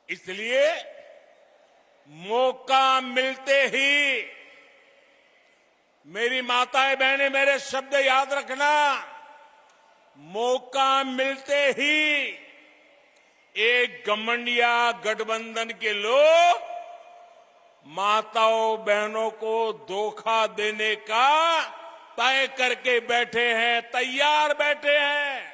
इसलिए मौका मिलते ही मेरी माताएं बहनें मेरे शब्द याद रखना, मौका मिलते ही एक घमंडिया गठबंधन के लोग माताओं बहनों को धोखा देने का तय करके बैठे हैं, तैयार बैठे हैं।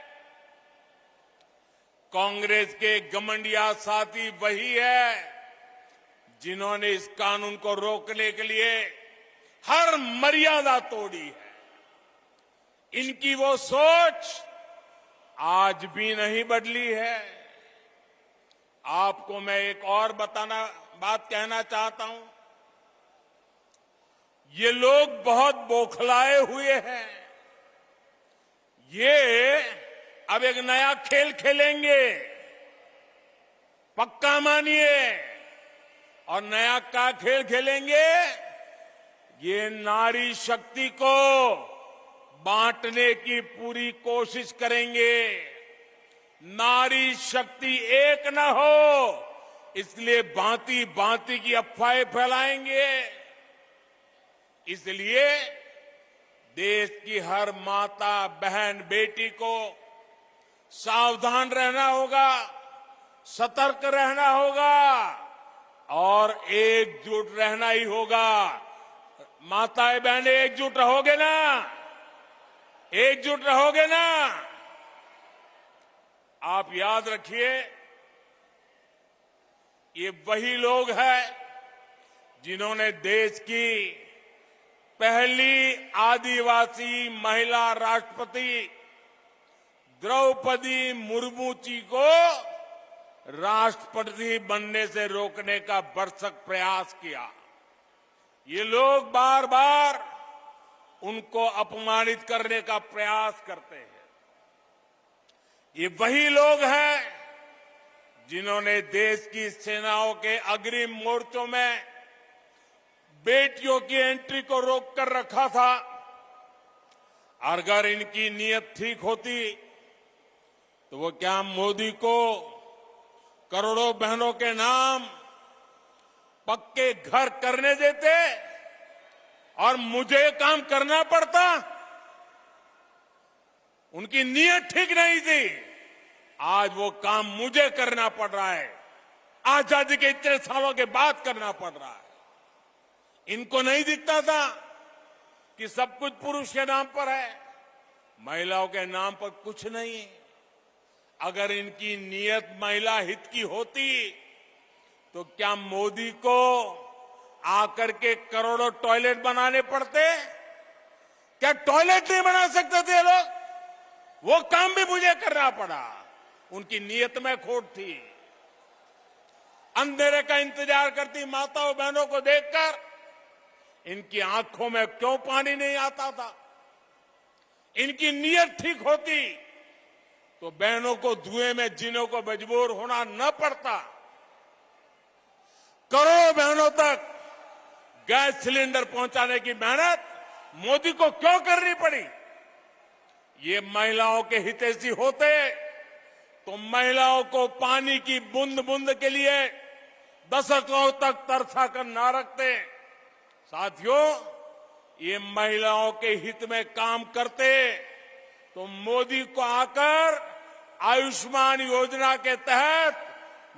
कांग्रेस के घमंडिया साथी वही है जिन्होंने इस कानून को रोकने के लिए हर मर्यादा तोड़ी है। इनकी वो सोच आज भी नहीं बदली है। आपको मैं एक और बात कहना चाहता हूं। ये लोग बहुत बौखलाए हुए हैं। ये अब एक नया खेल खेलेंगे, पक्का मानिए। और नया क्या खेल खेलेंगे? ये नारी शक्ति को बांटने की पूरी कोशिश करेंगे। नारी शक्ति एक न हो, इसलिए भांति भांति की अफवाहें फैलाएंगे। इसलिए देश की हर माता बहन बेटी को सावधान रहना होगा, सतर्क रहना होगा और एकजुट रहना ही होगा। माताएं बहनें एकजुट रहोगे ना? एकजुट रहोगे ना? आप याद रखिए, ये वही लोग हैं जिन्होंने देश की पहली आदिवासी महिला राष्ट्रपति द्रौपदी मुर्मू जी को राष्ट्रपति बनने से रोकने का भरसक प्रयास किया। ये लोग बार बार उनको अपमानित करने का प्रयास करते हैं। ये वही लोग हैं जिन्होंने देश की सेनाओं के अग्रिम मोर्चों में बेटियों की एंट्री को रोक कर रखा था। अगर इनकी नीयत ठीक होती तो वो क्या मोदी को करोड़ों बहनों के नाम पक्के घर करने देते और मुझे काम करना पड़ता? उनकी नीयत ठीक नहीं थी। आज वो काम मुझे करना पड़ रहा है, आजादी के इतने सालों के बाद करना पड़ रहा है। इनको नहीं दिखता था कि सब कुछ पुरुष के नाम पर है, महिलाओं के नाम पर कुछ नहीं। अगर इनकी नीयत महिला हित की होती तो क्या मोदी को आकर के करोड़ों टॉयलेट बनाने पड़ते? क्या टॉयलेट नहीं बना सकते थे लोग? वो काम भी मुझे करना पड़ा। उनकी नीयत में खोट थी। अंधेरे का इंतजार करती माताओं बहनों को देखकर इनकी आंखों में क्यों पानी नहीं आता था? इनकी नीयत ठीक होती तो बहनों को धुएं में जीने को मजबूर होना न पड़ता। करोड़ों बहनों तक गैस सिलेंडर पहुंचाने की मेहनत मोदी को क्यों करनी पड़ी? ये महिलाओं के हितैषी होते तो महिलाओं को पानी की बूंद बूंद के लिए दशकों तक तरसा कर न रखते। साथियों, ये महिलाओं के हित में काम करते तो मोदी को आकर आयुष्मान योजना के तहत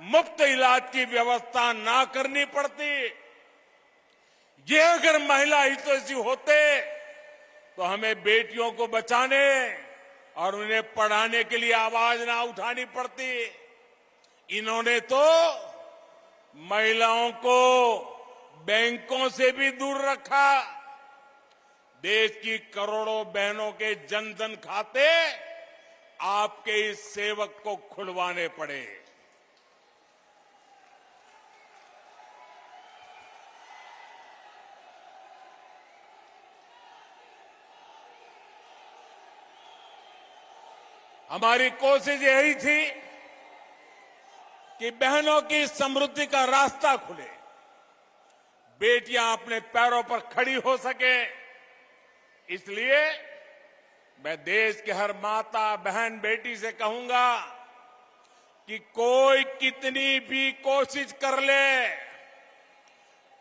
मुफ्त इलाज की व्यवस्था ना करनी पड़ती। ये अगर महिला हितैषी होते तो हमें बेटियों को बचाने और उन्हें पढ़ाने के लिए आवाज ना उठानी पड़ती। इन्होंने तो महिलाओं को बैंकों से भी दूर रखा। देश की करोड़ों बहनों के जनधन खाते आपके इस सेवक को खुलवाने पड़े। हमारी कोशिश यही थी कि बहनों की समृद्धि का रास्ता खुले, बेटियां अपने पैरों पर खड़ी हो सके। इसलिए मैं देश के हर माता बहन बेटी से कहूंगा, कि कोई कितनी भी कोशिश कर ले,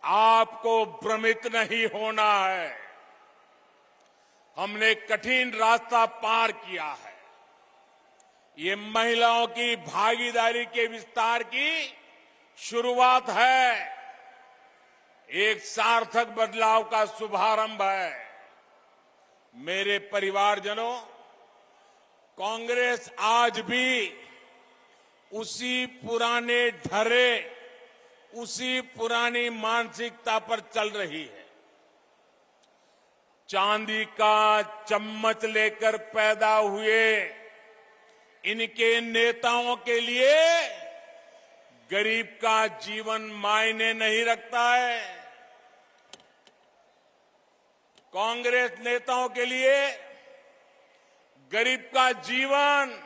आपको भ्रमित नहीं होना है। हमने कठिन रास्ता पार किया है। ये महिलाओं की भागीदारी के विस्तार की शुरुआत है, एक सार्थक बदलाव का शुभारंभ है। मेरे परिवारजनों, कांग्रेस आज भी उसी पुराने ढर्रे, उसी पुरानी मानसिकता पर चल रही है। चांदी का चम्मच लेकर पैदा हुए इनके नेताओं के लिए गरीब का जीवन मायने नहीं रखता है। कांग्रेस नेताओं के लिए गरीब का जीवन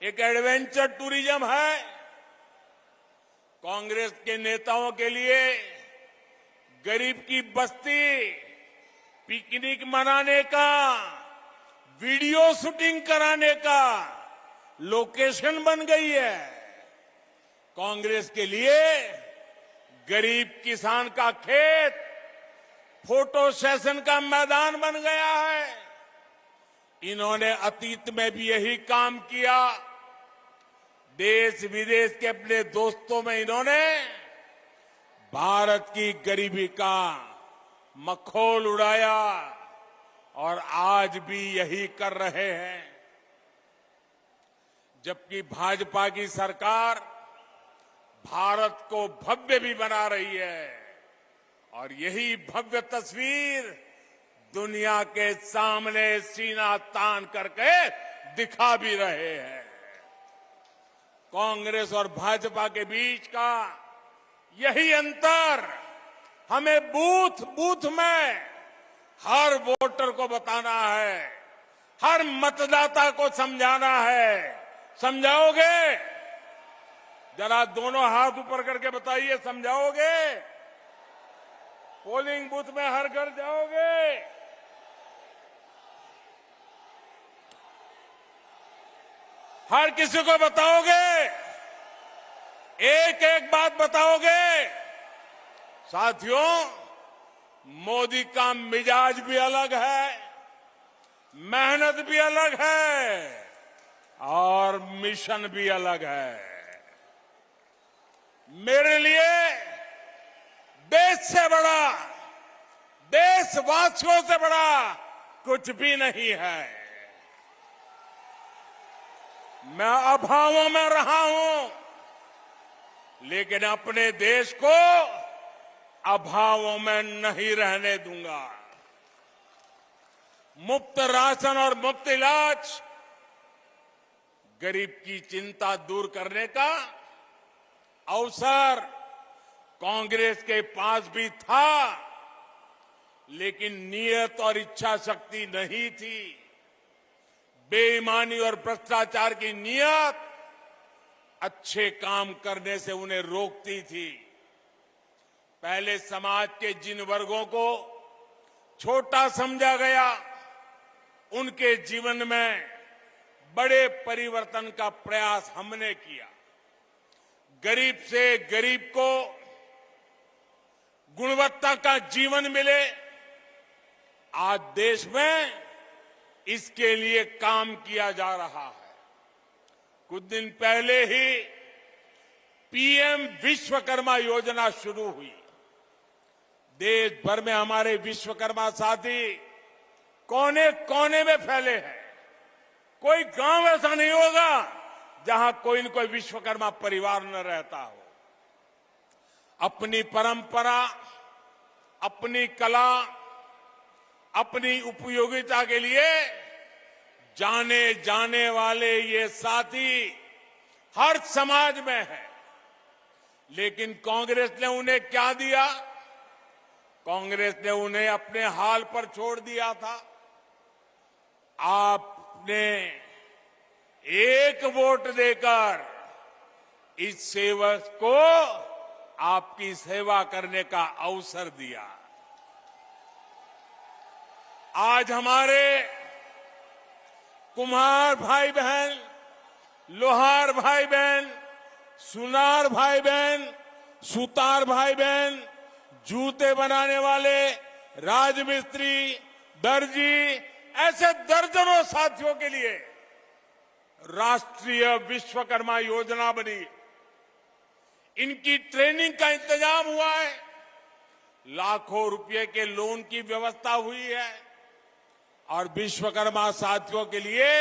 एक एडवेंचर टूरिज्म है। कांग्रेस के नेताओं के लिए गरीब की बस्ती पिकनिक मनाने का, वीडियो शूटिंग कराने का लोकेशन बन गई है। कांग्रेस के लिए गरीब किसान का खेत फोटो सेशन का मैदान बन गया है। इन्होंने अतीत में भी यही काम किया। देश विदेश के अपने दोस्तों में इन्होंने भारत की गरीबी का मखौल उड़ाया और आज भी यही कर रहे हैं। जबकि भाजपा की सरकार भारत को भव्य भी बना रही है और यही भव्य तस्वीर दुनिया के सामने सीना तान करके दिखा भी रहे हैं। कांग्रेस और भाजपा के बीच का यही अंतर हमें बूथ बूथ में हर वोटर को बताना है, हर मतदाता को समझाना है। समझाओगे? जरा दोनों हाथ ऊपर करके बताइए, समझाओगे? पोलिंग बूथ में हर घर जाओगे? हर किसी को बताओगे? एक एक बात बताओगे? साथियों, मोदी का मिजाज भी अलग है, मेहनत भी अलग है और मिशन भी अलग है। मेरे लिए देश से बड़ा, देशवासियों से बड़ा कुछ भी नहीं है। मैं अभावों में रहा हूं, लेकिन अपने देश को अभावों में नहीं रहने दूंगा। मुफ्त राशन और मुफ्त इलाज गरीब की चिंता दूर करने का अवसर कांग्रेस के पास भी था, लेकिन नियत और इच्छा शक्ति नहीं थी। बेईमानी और भ्रष्टाचार की नियत अच्छे काम करने से उन्हें रोकती थी। पहले समाज के जिन वर्गों को छोटा समझा गया, उनके जीवन में बड़े परिवर्तन का प्रयास हमने किया। गरीब से गरीब को गुणवत्ता का जीवन मिले, आज देश में इसके लिए काम किया जा रहा है। कुछ दिन पहले ही पीएम विश्वकर्मा योजना शुरू हुई। देश भर में हमारे विश्वकर्मा साथी कोने कोने में फैले हैं। कोई गांव ऐसा नहीं होगा जहां कोई न कोई विश्वकर्मा परिवार न रहता हो। अपनी परंपरा, अपनी कला, अपनी उपयोगिता के लिए जाने जाने वाले ये साथी हर समाज में है। लेकिन कांग्रेस ने उन्हें क्या दिया? कांग्रेस ने उन्हें अपने हाल पर छोड़ दिया था। आपने एक वोट देकर इस सेवक को आपकी सेवा करने का अवसर दिया। आज हमारे कुम्हार भाई बहन लोहार भाई बहन, सुनार भाई बहन, सुतार भाई बहन, जूते बनाने वाले, राजमिस्त्री, दर्जी, ऐसे दर्जनों साथियों के लिए राष्ट्रीय विश्वकर्मा योजना बनी। इनकी ट्रेनिंग का इंतजाम हुआ है, लाखों रुपए के लोन की व्यवस्था हुई है और विश्वकर्मा साथियों के लिए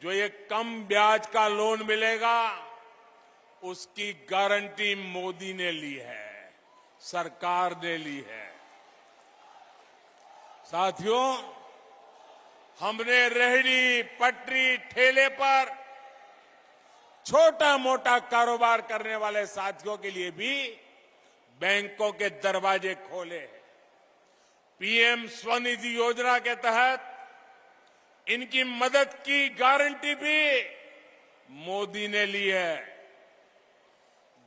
जो ये कम ब्याज का लोन मिलेगा उसकी गारंटी मोदी ने ली है, सरकार ने ली है। साथियों, हमने रेहड़ी, पटरी, ठेले पर छोटा मोटा कारोबार करने वाले साथियों के लिए भी बैंकों के दरवाजे खोले हैं। पीएम स्वनिधि योजना के तहत इनकी मदद की गारंटी भी मोदी ने ली है।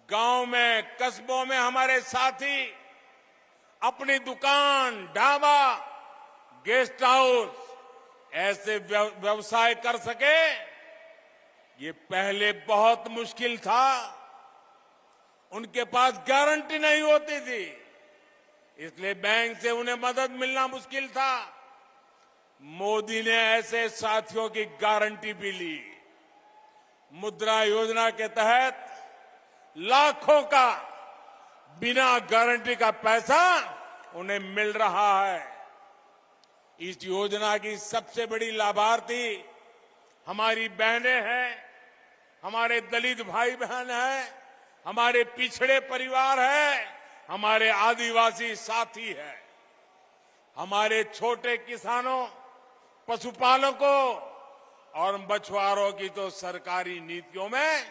गांव में, कस्बों में हमारे साथी अपनी दुकान, ढाबा, गेस्ट हाउस ऐसे व्यवसाय कर सके, ये पहले बहुत मुश्किल था। उनके पास गारंटी नहीं होती थी, इसलिए बैंक से उन्हें मदद मिलना मुश्किल था। मोदी ने ऐसे साथियों की गारंटी भी ली। मुद्रा योजना के तहत लाखों का बिना गारंटी का पैसा उन्हें मिल रहा है। इस योजना की सबसे बड़ी लाभार्थी हमारी बहनें हैं, हमारे दलित भाई बहन हैं, हमारे पिछड़े परिवार हैं, हमारे आदिवासी साथी हैं। हमारे छोटे किसानों, पशुपालकों और मछुआरों की तो सरकारी नीतियों में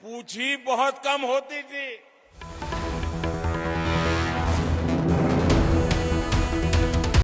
पूंछ ही बहुत कम होती थी।